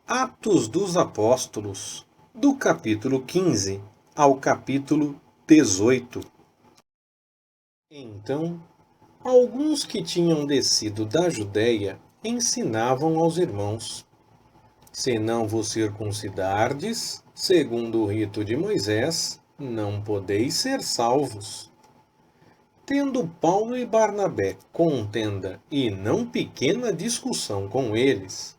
Atos dos Apóstolos, do capítulo 15 ao capítulo 18. Então, alguns que tinham descido da Judéia ensinavam aos irmãos: se não vos circuncidardes, segundo o rito de Moisés, não podeis ser salvos. Tendo Paulo e Barnabé contenda e não pequena discussão com eles,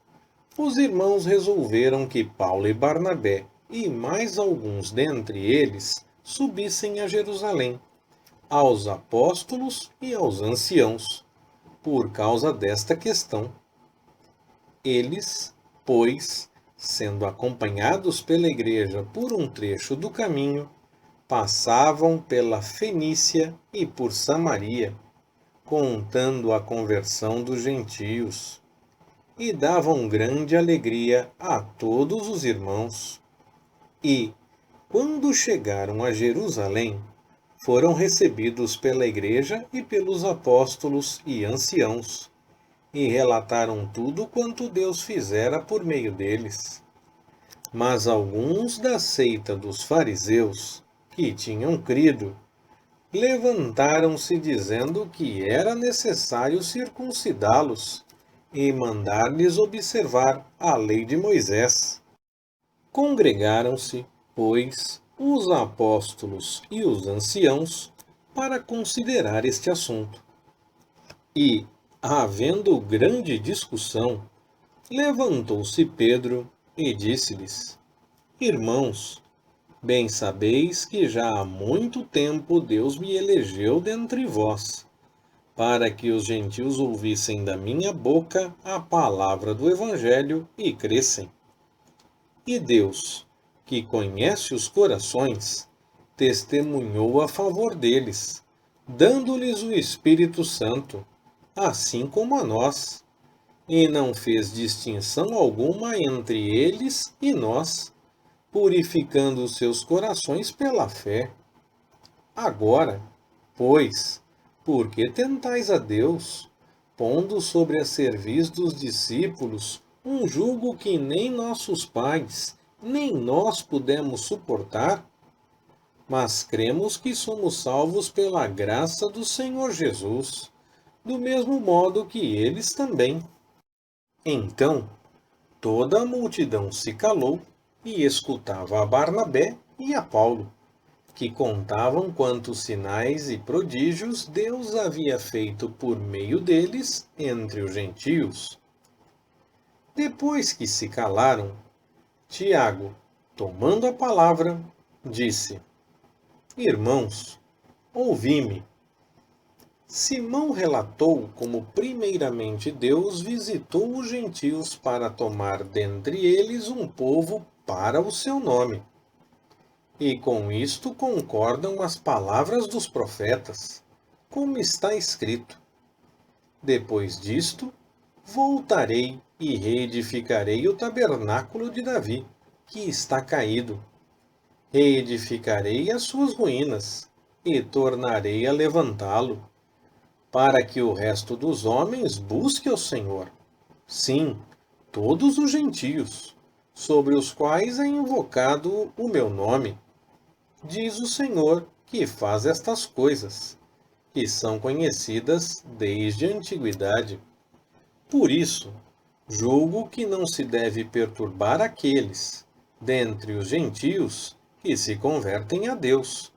os irmãos resolveram que Paulo e Barnabé e mais alguns dentre eles subissem a Jerusalém, aos apóstolos e aos anciãos, por causa desta questão. Eles, pois, sendo acompanhados pela igreja por um trecho do caminho, passavam pela Fenícia e por Samaria, contando a conversão dos gentios, e davam grande alegria a todos os irmãos. E, quando chegaram a Jerusalém, foram recebidos pela igreja e pelos apóstolos e anciãos, e relataram tudo quanto Deus fizera por meio deles. Mas alguns da seita dos fariseus, que tinham crido, levantaram-se dizendo que era necessário circuncidá-los e mandar-lhes observar a lei de Moisés. Congregaram-se, pois, os apóstolos e os anciãos para considerar este assunto. E, havendo grande discussão, levantou-se Pedro e disse-lhes: Irmãos, bem sabeis que já há muito tempo Deus me elegeu dentre vós, para que os gentios ouvissem da minha boca a palavra do Evangelho e crescem. E Deus, que conhece os corações, testemunhou a favor deles, dando-lhes o Espírito Santo, assim como a nós, e não fez distinção alguma entre eles e nós, purificando os seus corações pela fé. Agora, pois, por que tentais a Deus, pondo sobre a cerviz dos discípulos um jugo que nem nossos pais, nem nós pudemos suportar? Mas cremos que somos salvos pela graça do Senhor Jesus, do mesmo modo que eles também. Então, toda a multidão se calou e escutava a Barnabé e a Paulo, que contavam quantos sinais e prodígios Deus havia feito por meio deles entre os gentios. Depois que se calaram, Tiago, tomando a palavra, disse: Irmãos, ouvi-me. Simão relatou como primeiramente Deus visitou os gentios para tomar dentre eles um povo para o seu nome. E com isto concordam as palavras dos profetas, como está escrito: Depois disto, voltarei e reedificarei o tabernáculo de Davi, que está caído. Reedificarei as suas ruínas, e tornarei a levantá-lo, para que o resto dos homens busque o Senhor. Sim, todos os gentios, sobre os quais é invocado o meu nome. Diz o Senhor que faz estas coisas, que são conhecidas desde a antiguidade. Por isso, julgo que não se deve perturbar aqueles, dentre os gentios, que se convertem a Deus,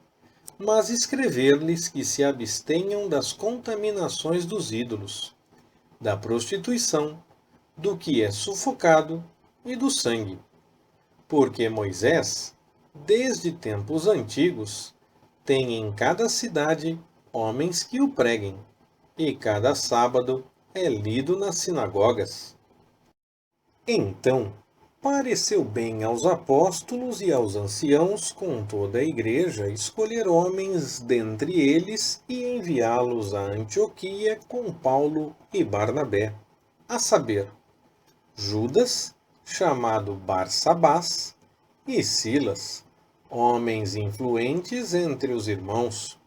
mas escrever-lhes que se abstenham das contaminações dos ídolos, da prostituição, do que é sufocado e do sangue. Porque Moisés, desde tempos antigos, tem em cada cidade homens que o preguem, e cada sábado é lido nas sinagogas. Então, pareceu bem aos apóstolos e aos anciãos com toda a igreja escolher homens dentre eles e enviá-los a Antioquia com Paulo e Barnabé, a saber, Judas, chamado Barsabás, e Silas, homens influentes entre os irmãos.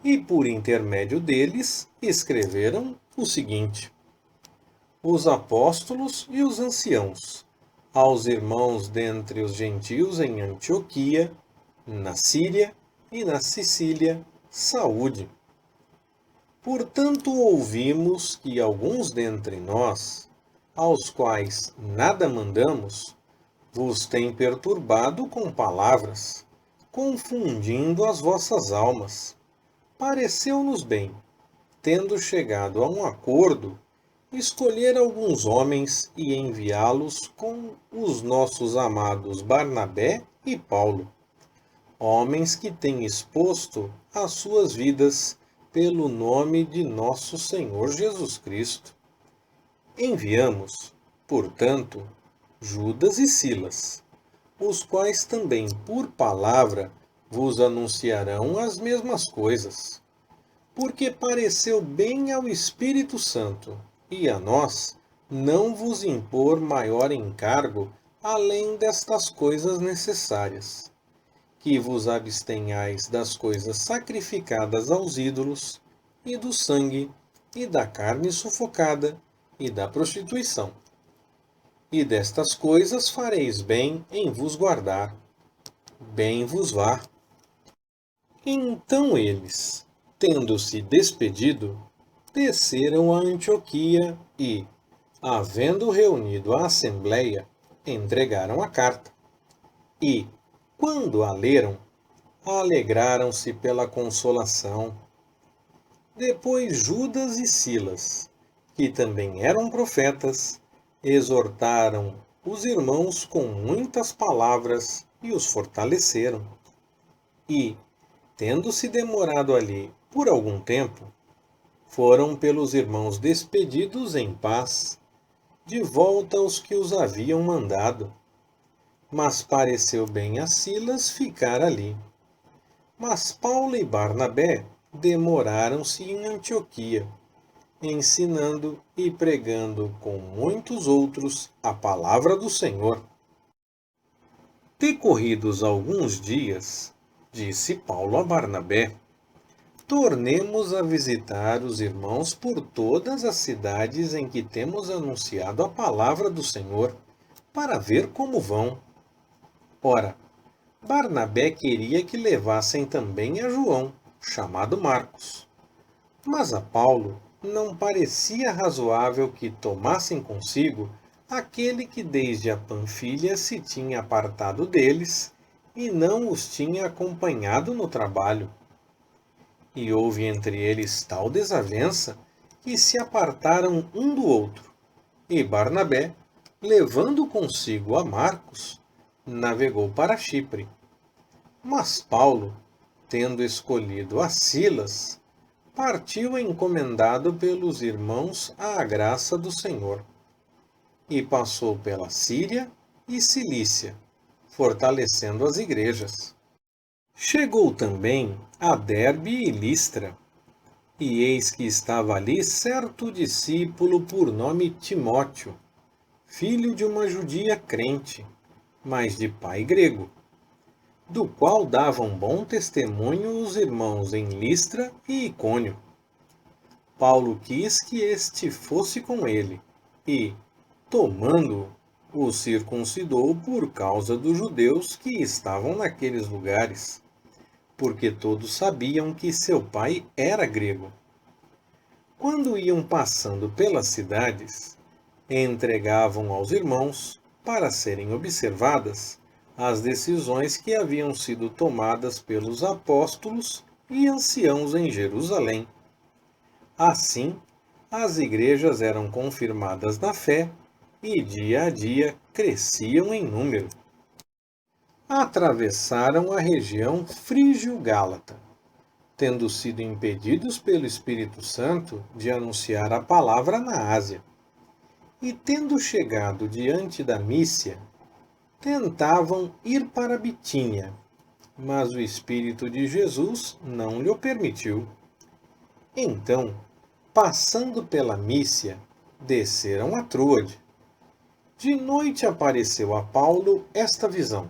E por intermédio deles escreveram o seguinte: Os apóstolos e os anciãos, aos irmãos dentre os gentios em Antioquia, na Síria e na Sicília, saúde. Portanto, ouvimos que alguns dentre nós, aos quais nada mandamos, vos têm perturbado com palavras, confundindo as vossas almas. Pareceu-nos bem, tendo chegado a um acordo, escolher alguns homens e enviá-los com os nossos amados Barnabé e Paulo, homens que têm exposto as suas vidas pelo nome de nosso Senhor Jesus Cristo. Enviamos, portanto, Judas e Silas, os quais também por palavra vos anunciarão as mesmas coisas, porque pareceu bem ao Espírito Santo e a nós não vos impor maior encargo além destas coisas necessárias, que vos abstenhais das coisas sacrificadas aos ídolos, e do sangue, e da carne sufocada, e da prostituição. E destas coisas fareis bem em vos guardar. Bem vos vá. Então eles, tendo-se despedido, desceram a Antioquia e, havendo reunido a assembleia, entregaram a carta. E, quando a leram, alegraram-se pela consolação. Depois Judas e Silas, que também eram profetas, exortaram os irmãos com muitas palavras e os fortaleceram. E, tendo-se demorado ali por algum tempo, foram pelos irmãos despedidos em paz, de volta aos que os haviam mandado. Mas pareceu bem a Silas ficar ali. Mas Paulo e Barnabé demoraram-se em Antioquia, ensinando e pregando com muitos outros a palavra do Senhor. Decorridos alguns dias, disse Paulo a Barnabé, tornemos a visitar os irmãos por todas as cidades em que temos anunciado a palavra do Senhor, para ver como vão. Ora, Barnabé queria que levassem também a João, chamado Marcos. Mas a Paulo não parecia razoável que tomassem consigo aquele que desde a Panfilha se tinha apartado deles e não os tinha acompanhado no trabalho. E houve entre eles tal desavença que se apartaram um do outro, e Barnabé, levando consigo a Marcos, navegou para Chipre. Mas Paulo, tendo escolhido a Silas, partiu encomendado pelos irmãos à graça do Senhor, e passou pela Síria e Cilícia, fortalecendo as igrejas. Chegou também a Derbe e Listra, e eis que estava ali certo discípulo por nome Timóteo, filho de uma judia crente, mas de pai grego, do qual davam bom testemunho os irmãos em Listra e Icônio. Paulo quis que este fosse com ele, e, tomando-o, o circuncidou por causa dos judeus que estavam naqueles lugares, porque todos sabiam que seu pai era grego. Quando iam passando pelas cidades, entregavam aos irmãos, para serem observadas, as decisões que haviam sido tomadas pelos apóstolos e anciãos em Jerusalém. Assim, as igrejas eram confirmadas na fé e dia a dia cresciam em número. Atravessaram a região frígio-gálata, tendo sido impedidos pelo Espírito Santo de anunciar a palavra na Ásia. E tendo chegado diante da Mícia, tentavam ir para Bitínia, mas o Espírito de Jesus não lhe permitiu. Então, passando pela Mícia, desceram a Troade. De noite apareceu a Paulo esta visão.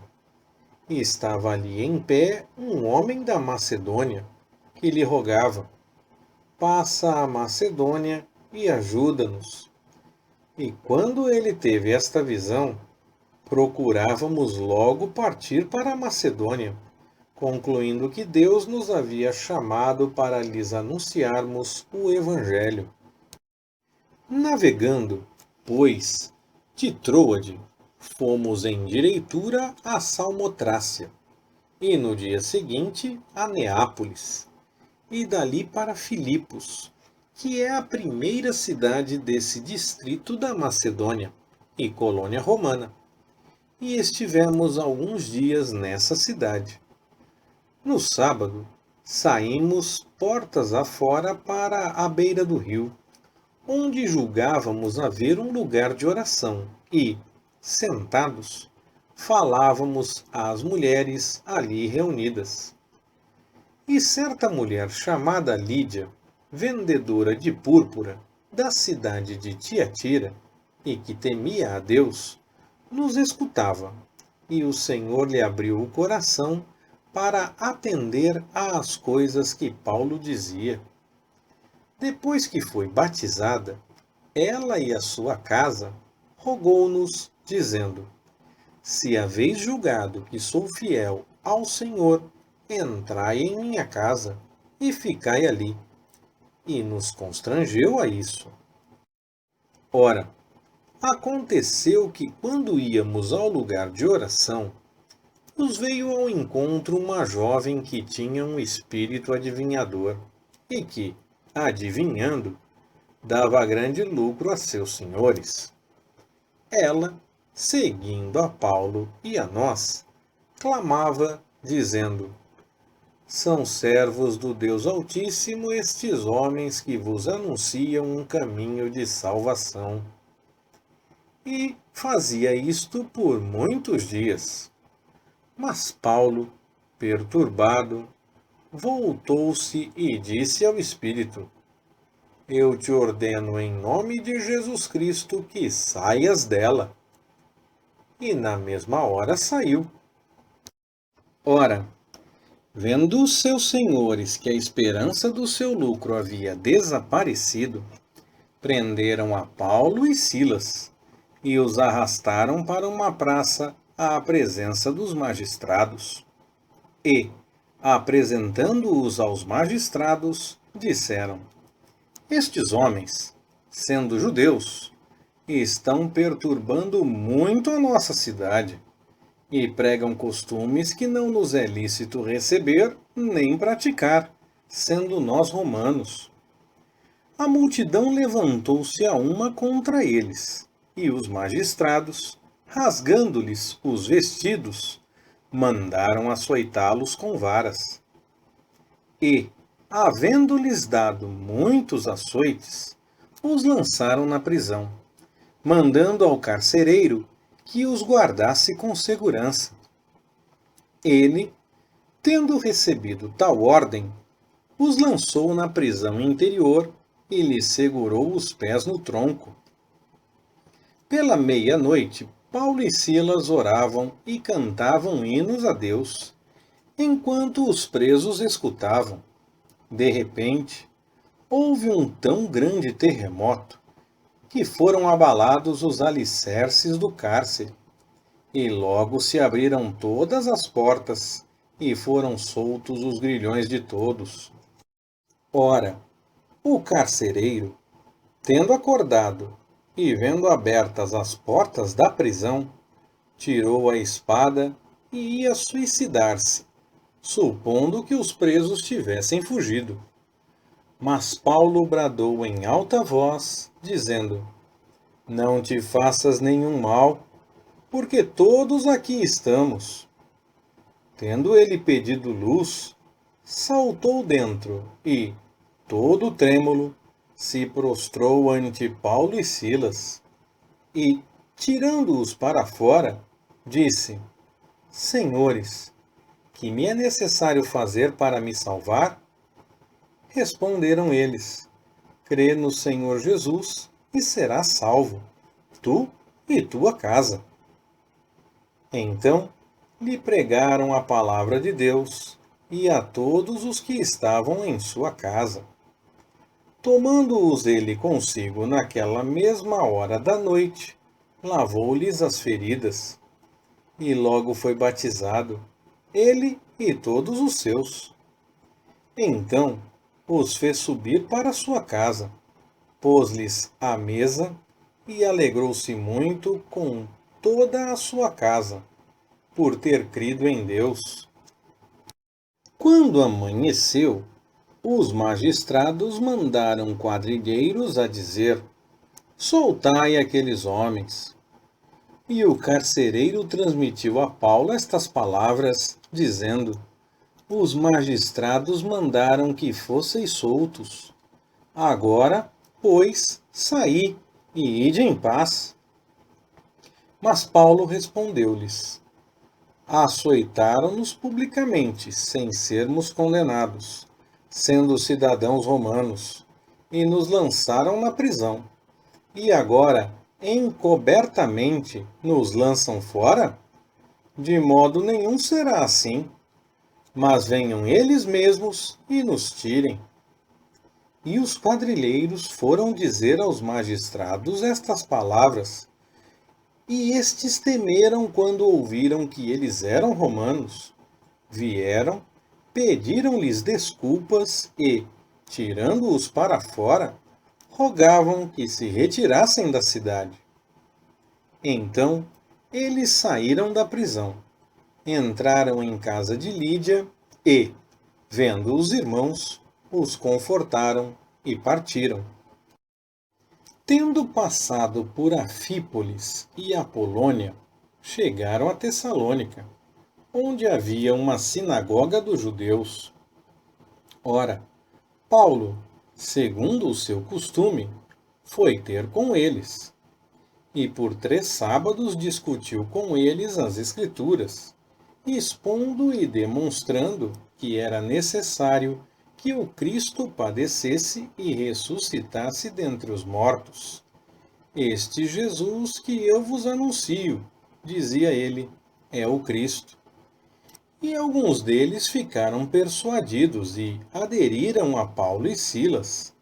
E estava ali em pé um homem da Macedônia, que lhe rogava: passa a Macedônia e ajuda-nos. E quando ele teve esta visão, procurávamos logo partir para a Macedônia, concluindo que Deus nos havia chamado para lhes anunciarmos o Evangelho. Navegando, pois, de Troade, fomos em direitura a Salmotrácia, e no dia seguinte a Neápolis, e dali para Filipos, que é a primeira cidade desse distrito da Macedônia e colônia romana, e estivemos alguns dias nessa cidade. No sábado, saímos portas afora para a beira do rio, onde julgávamos haver um lugar de oração, e, sentados, falávamos às mulheres ali reunidas. E certa mulher chamada Lídia, vendedora de púrpura, da cidade de Tiatira, e que temia a Deus, nos escutava, e o Senhor lhe abriu o coração para atender às coisas que Paulo dizia. Depois que foi batizada, ela e a sua casa rogou-nos, dizendo: Se haveis julgado que sou fiel ao Senhor, entrai em minha casa e ficai ali. E nos constrangeu a isso. Ora, aconteceu que, quando íamos ao lugar de oração, nos veio ao encontro uma jovem que tinha um espírito adivinhador e que, adivinhando, dava grande lucro a seus senhores. Ela, seguindo a Paulo e a nós, clamava, dizendo: São servos do Deus Altíssimo estes homens que vos anunciam um caminho de salvação. E fazia isto por muitos dias. Mas Paulo, perturbado, voltou-se e disse ao Espírito: Eu te ordeno em nome de Jesus Cristo que saias dela. E na mesma hora saiu. Ora, vendo os seus senhores que a esperança do seu lucro havia desaparecido, prenderam a Paulo e Silas e os arrastaram para uma praça à presença dos magistrados. E, apresentando-os aos magistrados, disseram: Estes homens, sendo judeus, estão perturbando muito a nossa cidade e pregam costumes que não nos é lícito receber nem praticar, sendo nós romanos. A multidão levantou-se a uma contra eles, e os magistrados, rasgando-lhes os vestidos, mandaram açoitá-los com varas. E, havendo-lhes dado muitos açoites, os lançaram na prisão, mandando ao carcereiro que os guardasse com segurança. Ele, tendo recebido tal ordem, os lançou na prisão interior e lhes segurou os pés no tronco. Pela meia-noite, Paulo e Silas oravam e cantavam hinos a Deus, enquanto os presos escutavam. De repente, houve um tão grande terremoto que foram abalados os alicerces do cárcere, e logo se abriram todas as portas, e foram soltos os grilhões de todos. Ora, o carcereiro, tendo acordado e vendo abertas as portas da prisão, tirou a espada e ia suicidar-se, supondo que os presos tivessem fugido. Mas Paulo bradou em alta voz, dizendo: Não te faças nenhum mal, porque todos aqui estamos. Tendo ele pedido luz, saltou dentro e, todo trêmulo, se prostrou ante Paulo e Silas, e, tirando-os para fora, disse: Senhores, que me é necessário fazer para me salvar? Responderam eles: Crê no Senhor Jesus e serás salvo, tu e tua casa. Então lhe pregaram a palavra de Deus e a todos os que estavam em sua casa. Tomando-os ele consigo naquela mesma hora da noite, lavou-lhes as feridas e logo foi batizado, ele e todos os seus. Então os fez subir para sua casa, pôs-lhes à mesa e alegrou-se muito com toda a sua casa, por ter crido em Deus. Quando amanheceu, os magistrados mandaram quadrilheiros a dizer: soltai aqueles homens. E o carcereiro transmitiu a Paulo estas palavras, dizendo: os magistrados mandaram que fosseis soltos. Agora, pois, saí e ide em paz. Mas Paulo respondeu-lhes: açoitaram-nos publicamente, sem sermos condenados, sendo cidadãos romanos, e nos lançaram na prisão. E agora, encobertamente, nos lançam fora? De modo nenhum será assim. Mas venham eles mesmos e nos tirem. E os quadrilheiros foram dizer aos magistrados estas palavras. E estes temeram quando ouviram que eles eram romanos. Vieram, pediram-lhes desculpas e, tirando-os para fora, rogavam que se retirassem da cidade. Então eles saíram da prisão, entraram em casa de Lídia e, vendo os irmãos, os confortaram e partiram. Tendo passado por Anfípolis e Apolônia, chegaram a Tessalônica, onde havia uma sinagoga dos judeus. Ora, Paulo, segundo o seu costume, foi ter com eles, e por 3 sábados discutiu com eles as Escrituras, expondo e demonstrando que era necessário que o Cristo padecesse e ressuscitasse dentre os mortos. Este Jesus que eu vos anuncio, dizia ele, é o Cristo. E alguns deles ficaram persuadidos e aderiram a Paulo e Silas,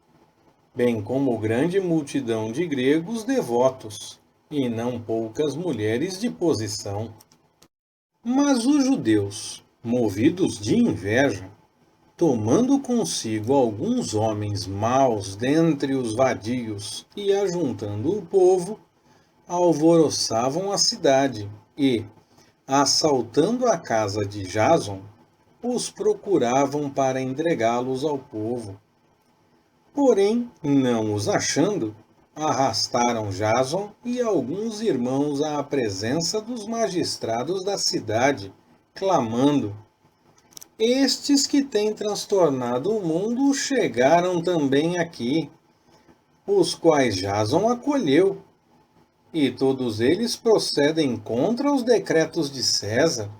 bem como grande multidão de gregos devotos, e não poucas mulheres de posição. Mas os judeus, movidos de inveja, tomando consigo alguns homens maus dentre os vadios e ajuntando o povo, alvoroçavam a cidade e, assaltando a casa de Jason, os procuravam para entregá-los ao povo. Porém, não os achando, arrastaram Jason e alguns irmãos à presença dos magistrados da cidade, clamando: estes que têm transtornado o mundo chegaram também aqui, os quais Jason acolheu, e todos eles procedem contra os decretos de César,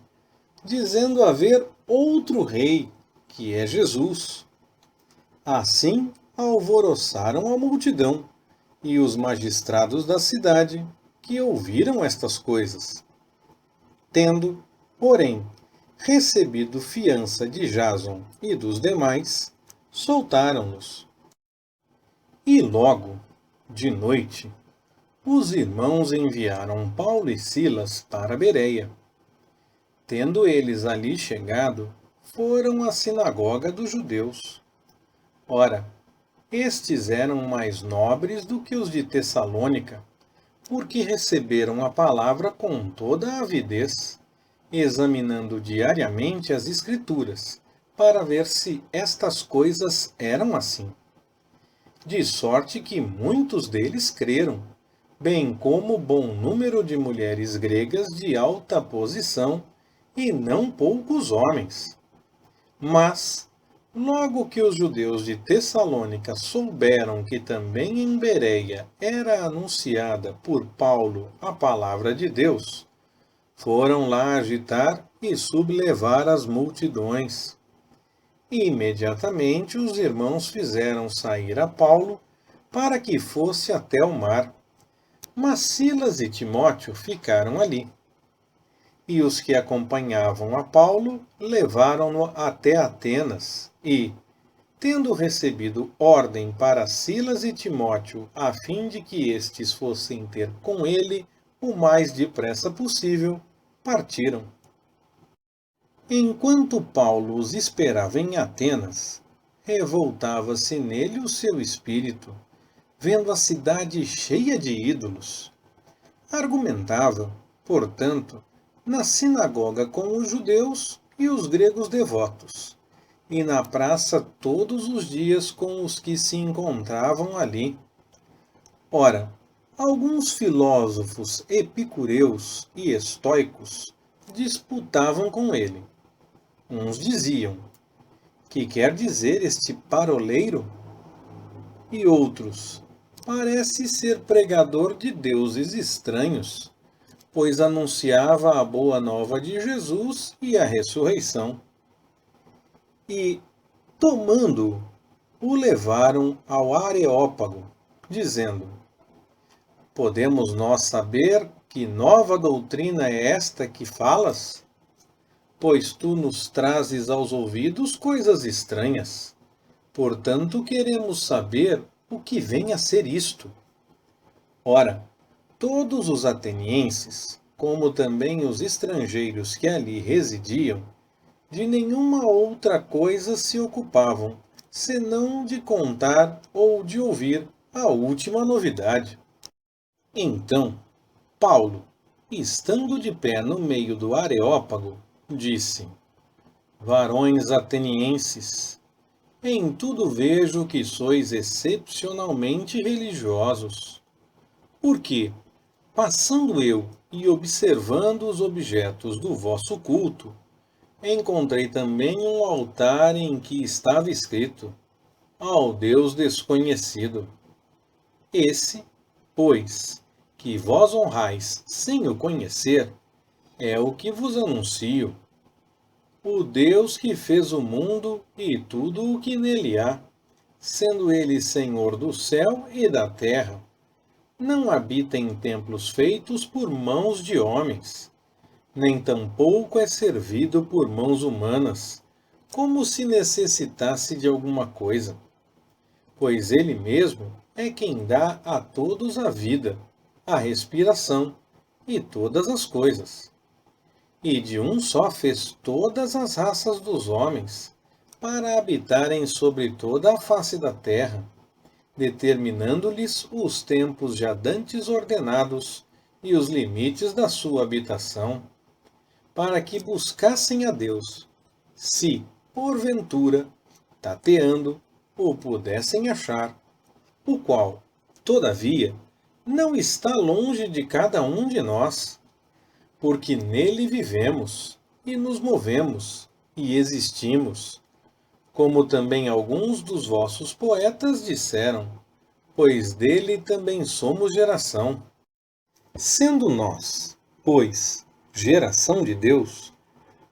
dizendo haver outro rei, que é Jesus. Assim alvoroçaram a multidão e os magistrados da cidade, que ouviram estas coisas. Tendo, porém, recebido fiança de Jason e dos demais, soltaram-nos. E logo, de noite, os irmãos enviaram Paulo e Silas para Bereia. Tendo eles ali chegado, foram à sinagoga dos judeus. Ora, estes eram mais nobres do que os de Tessalônica, porque receberam a palavra com toda a avidez, examinando diariamente as Escrituras, para ver se estas coisas eram assim. De sorte que muitos deles creram, bem como bom número de mulheres gregas de alta posição, e não poucos homens. Mas, logo que os judeus de Tessalônica souberam que também em Bereia era anunciada por Paulo a palavra de Deus, foram lá agitar e sublevar as multidões. E imediatamente os irmãos fizeram sair a Paulo para que fosse até o mar. Mas Silas e Timóteo ficaram ali. E os que acompanhavam a Paulo levaram-no até Atenas e, tendo recebido ordem para Silas e Timóteo, a fim de que estes fossem ter com ele o mais depressa possível, partiram. Enquanto Paulo os esperava em Atenas, revoltava-se nele o seu espírito, vendo a cidade cheia de ídolos. Argumentava, portanto, na sinagoga com os judeus e os gregos devotos, e na praça todos os dias com os que se encontravam ali. Ora, alguns filósofos epicureus e estoicos disputavam com ele. Uns diziam: que quer dizer este paroleiro? E outros: parece ser pregador de deuses estranhos, pois anunciava a boa nova de Jesus e a ressurreição. E, tomando-o, o levaram ao Areópago, dizendo: podemos nós saber que nova doutrina é esta que falas? Pois tu nos trazes aos ouvidos coisas estranhas. Portanto, queremos saber o que vem a ser isto. Ora, todos os atenienses, como também os estrangeiros que ali residiam, de nenhuma outra coisa se ocupavam, senão de contar ou de ouvir a última novidade. Então, Paulo, estando de pé no meio do Areópago, disse: varões atenienses, em tudo vejo que sois excepcionalmente religiosos. Porque, passando eu e observando os objetos do vosso culto, encontrei também um altar em que estava escrito: ao Deus desconhecido. Esse, pois, que vós honrais sem o conhecer, é o que vos anuncio. O Deus que fez o mundo e tudo o que nele há, sendo ele Senhor do céu e da terra, não habita em templos feitos por mãos de homens, nem tampouco é servido por mãos humanas, como se necessitasse de alguma coisa, pois ele mesmo é quem dá a todos a vida, a respiração e todas as coisas. E de um só fez todas as raças dos homens, para habitarem sobre toda a face da terra, determinando-lhes os tempos já dantes ordenados e os limites da sua habitação, para que buscassem a Deus, se, porventura, tateando, o pudessem achar, o qual, todavia, não está longe de cada um de nós, porque nele vivemos, e nos movemos, e existimos, como também alguns dos vossos poetas disseram, pois dele também somos geração. Sendo nós, pois, geração de Deus,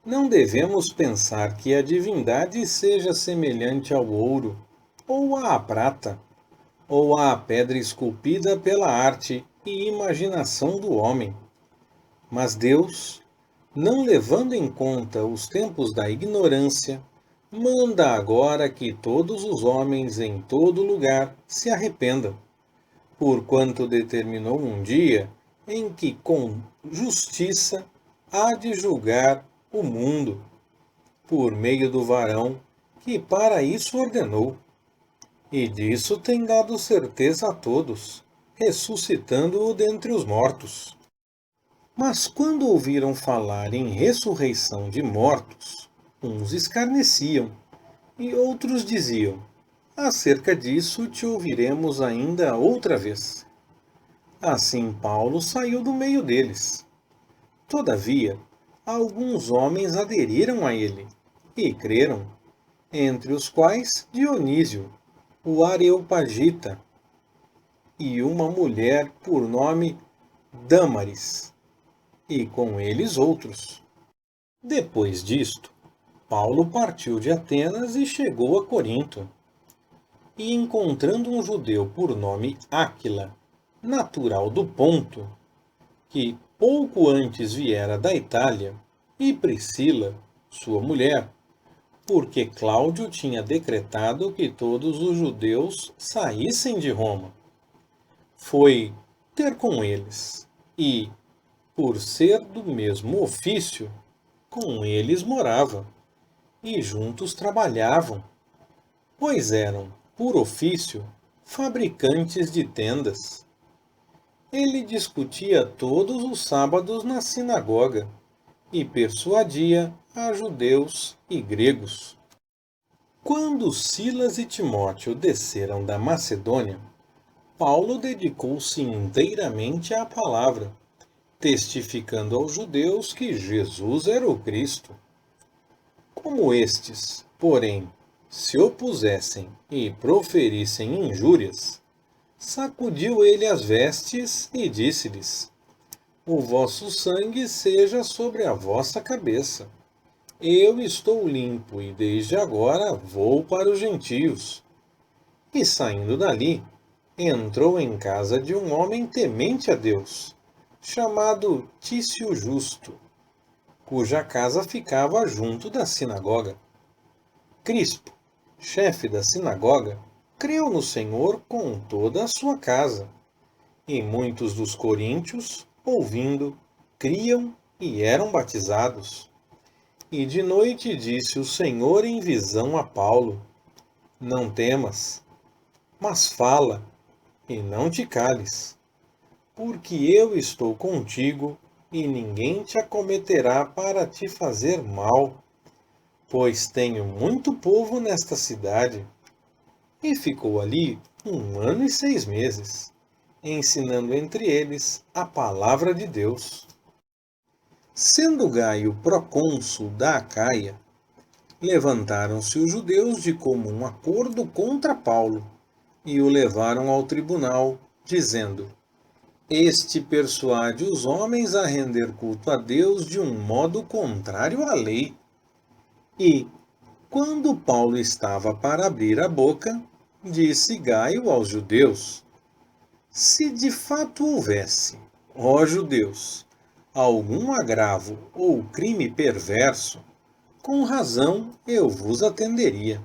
não devemos pensar que a divindade seja semelhante ao ouro, ou à prata, ou à pedra esculpida pela arte e imaginação do homem. Mas Deus, não levando em conta os tempos da ignorância, manda agora que todos os homens em todo lugar se arrependam, porquanto determinou um dia em que com justiça há de julgar o mundo, por meio do varão que para isso ordenou. E disso tem dado certeza a todos, ressuscitando-o dentre os mortos. Mas quando ouviram falar em ressurreição de mortos, uns escarneciam, e outros diziam: acerca disso te ouviremos ainda outra vez. Assim Paulo saiu do meio deles. Todavia, alguns homens aderiram a ele, e creram, entre os quais Dionísio, o Areopagita, e uma mulher por nome Dâmaris, e com eles outros. Depois disto, Paulo partiu de Atenas e chegou a Corinto. E encontrando um judeu por nome Áquila, natural do Ponto, que pouco antes viera da Itália, e Priscila, sua mulher, porque Cláudio tinha decretado que todos os judeus saíssem de Roma, foi ter com eles e, por ser do mesmo ofício, com eles morava, e juntos trabalhavam, pois eram, por ofício, fabricantes de tendas. Ele discutia todos os sábados na sinagoga e persuadia a judeus e gregos. Quando Silas e Timóteo desceram da Macedônia, Paulo dedicou-se inteiramente à palavra, testificando aos judeus que Jesus era o Cristo. Como estes, porém, se opusessem e proferissem injúrias, sacudiu ele as vestes e disse-lhes: O vosso sangue seja sobre a vossa cabeça. Eu estou limpo e desde agora vou para os gentios. E saindo dali, entrou em casa de um homem temente a Deus, chamado Tício Justo, cuja casa ficava junto da sinagoga. Crispo, chefe da sinagoga, creu no Senhor com toda a sua casa. E muitos dos coríntios, ouvindo, criam e eram batizados. E de noite disse o Senhor em visão a Paulo: Não temas, mas fala, e não te cales, porque eu estou contigo, e ninguém te acometerá para te fazer mal, pois tenho muito povo nesta cidade. E ficou ali 1 ano e 6 meses, ensinando entre eles a palavra de Deus. Sendo Gaio procônsul da Acaia, levantaram-se os judeus de comum acordo contra Paulo e o levaram ao tribunal, dizendo: Este persuade os homens a render culto a Deus de um modo contrário à lei. E, quando Paulo estava para abrir a boca, disse Gaio aos judeus: Se de fato houvesse, ó judeus, algum agravo ou crime perverso, com razão eu vos atenderia.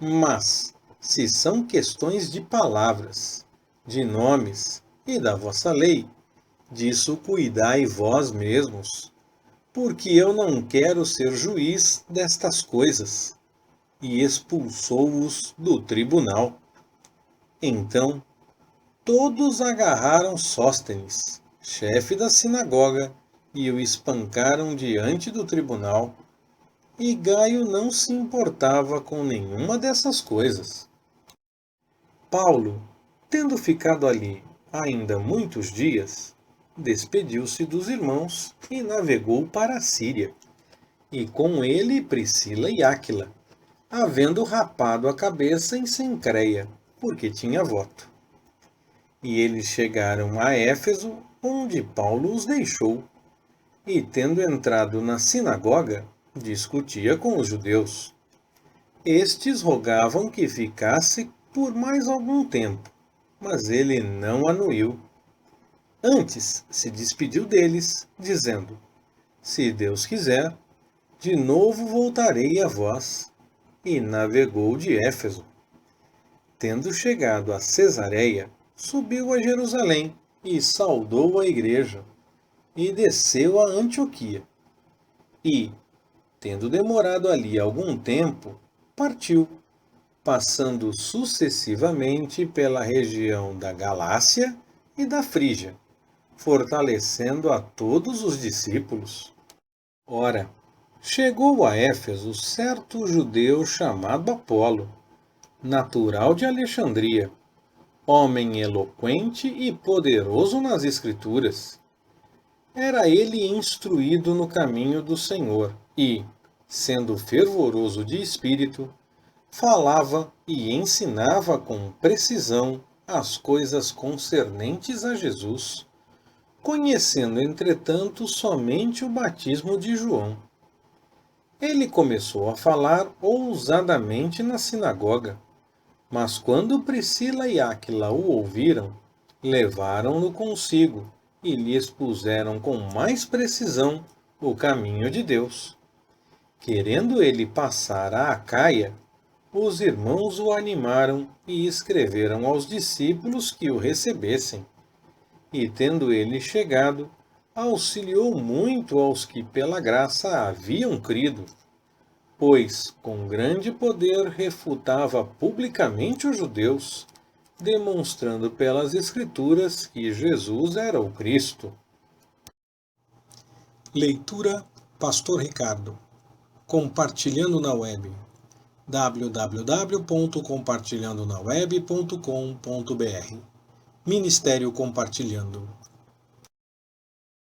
Mas, se são questões de palavras, de nomes e da vossa lei, disso cuidai vós mesmos, porque eu não quero ser juiz destas coisas. E expulsou-os do tribunal. Então, todos agarraram Sóstenes, chefe da sinagoga, e o espancaram diante do tribunal. E Gaio não se importava com nenhuma dessas coisas. Paulo, tendo ficado ali ainda muitos dias, despediu-se dos irmãos e navegou para a Síria, e com ele Priscila e Áquila, havendo rapado a cabeça em Cencreia, porque tinha voto. E eles chegaram a Éfeso, onde Paulo os deixou, e tendo entrado na sinagoga, discutia com os judeus. Estes rogavam que ficasse por mais algum tempo, mas ele não anuiu. Antes se despediu deles, dizendo: Se Deus quiser, de novo voltarei a vós. E navegou de Éfeso. Tendo chegado a Cesareia, subiu a Jerusalém e saudou a igreja, e desceu a Antioquia. E, tendo demorado ali algum tempo, partiu, passando sucessivamente pela região da Galácia e da Frígia, fortalecendo a todos os discípulos. Ora, chegou a Éfeso certo judeu chamado Apolo, natural de Alexandria, homem eloquente e poderoso nas Escrituras. Era ele instruído no caminho do Senhor e, sendo fervoroso de espírito, falava e ensinava com precisão as coisas concernentes a Jesus, conhecendo, entretanto, somente o batismo de João. Ele começou a falar ousadamente na sinagoga, mas quando Priscila e Áquila o ouviram, levaram-no consigo e lhe expuseram com mais precisão o caminho de Deus. Querendo ele passar a Acaia, os irmãos o animaram e escreveram aos discípulos que o recebessem. E tendo ele chegado, auxiliou muito aos que pela graça haviam crido, pois com grande poder refutava publicamente os judeus, demonstrando pelas Escrituras que Jesus era o Cristo. Leitura Pastor Ricardo. Compartilhando na web. www.compartilhandonaweb.com.br Ministério Compartilhando.